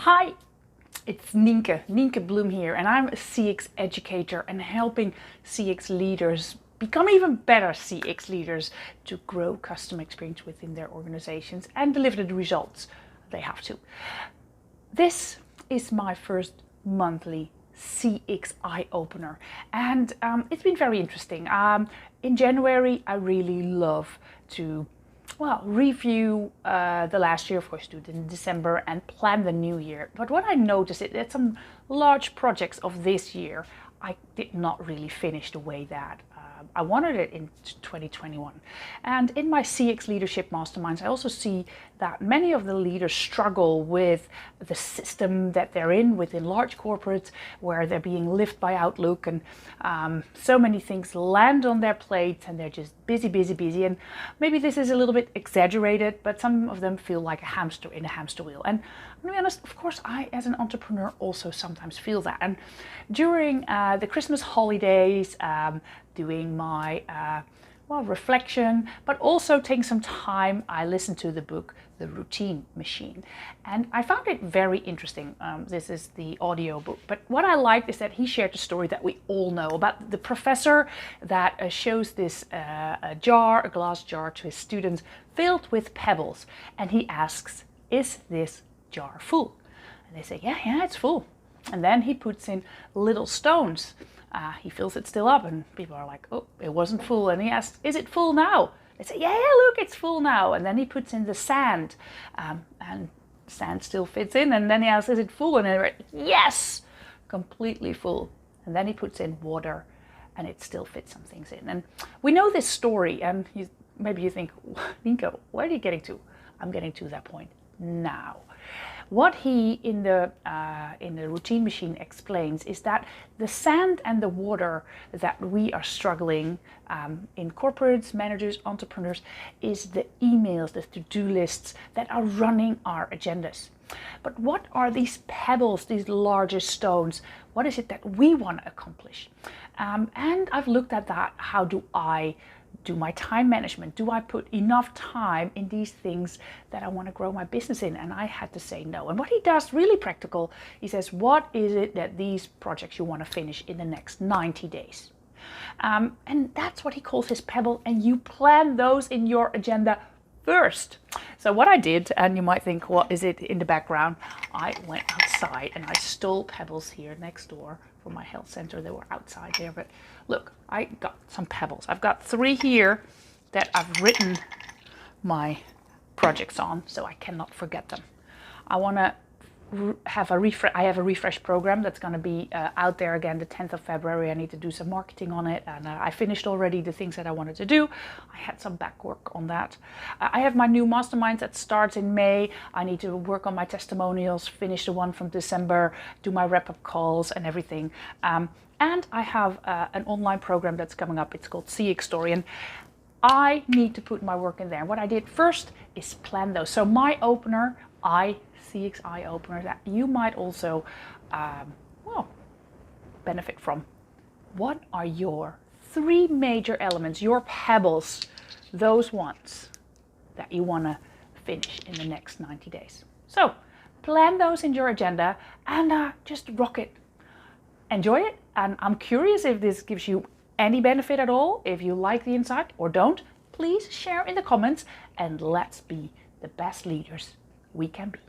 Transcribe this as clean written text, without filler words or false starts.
Hi, it's Nienke Bloom here, and I'm a CX educator and helping CX leaders become even better CX leaders to grow customer experience within their organizations and deliver the results they have to. This is my first monthly CX Eyeopener, and it's been very interesting. In January, I really love to review the last year, of course, do it in December and plan the new year. But what I noticed is that some large projects of this year, I did not really finish the way that I wanted it in 2021. And in my CX leadership masterminds, I also see that many of the leaders struggle with the system that they're in within large corporates, where they're being lived by Outlook, and so many things land on their plate and they're just busy. And maybe this is a little bit exaggerated, but some of them feel like a hamster in a hamster wheel. And I'm gonna be honest, of course, I as an entrepreneur also sometimes feel that. And during the Christmas holidays, doing my reflection, but also taking some time, I listened to the book The Routine Machine, and I found it very interesting. This is the audio book, but what I liked is that he shared a story that we all know about the professor that shows this a glass jar to his students filled with pebbles, and he asks, "Is this jar full?" And they say, yeah, it's full. And then he puts in little stones. He fills it still up, and people are like, "Oh, it wasn't full." And he asks, "Is it full now?" They say, yeah, look, it's full now. And then he puts in the sand, and sand still fits in. And then he asks, "Is it full?" And they're like, "Yes, completely full." And then he puts in water, and it still fits some things in. And we know this story, and maybe you think, "Nienke, where are you getting to?" I'm getting to that point now. What he in the routine machine explains is that the sand and the water that we are struggling in corporates, managers, entrepreneurs, is the emails, the to-do lists that are running our agendas. But what are these pebbles, these larger stones? What is it that we want to accomplish? And I've looked at that. How do I do my time management? Do I put enough time in these things that I want to grow my business in? And I had to say no. And what he does, really practical, he says, what is it that these projects you want to finish in the next 90 days? And that's what he calls his pebble, and you plan those in your agenda first. So what I did, and you might think, what is it in the background? I went outside and I stole pebbles here next door from my health center. They were outside there, but look, I got some pebbles. I've got 3 here that I've written my projects on, so I cannot forget them. I want to have a refresh program that's going to be out there again the 10th of February. I need to do some marketing on it, and I finished already the things that I wanted to do. I had some back work on that. I have my new mastermind that starts in May. I need to work on my testimonials, finish the one from December, do my wrap-up calls and everything. And I have an online program that's coming up. It's called CX Story, and I need to put my work in there. What I did first is plan those. So my opener, CX Eyeopener, that you might also benefit from. What are your 3 major elements, your pebbles, those ones that you want to finish in the next 90 days? So plan those in your agenda and just rock it. Enjoy it. And I'm curious if this gives you any benefit at all. If you like the insight or don't, please share in the comments, and let's be the best leaders we can be.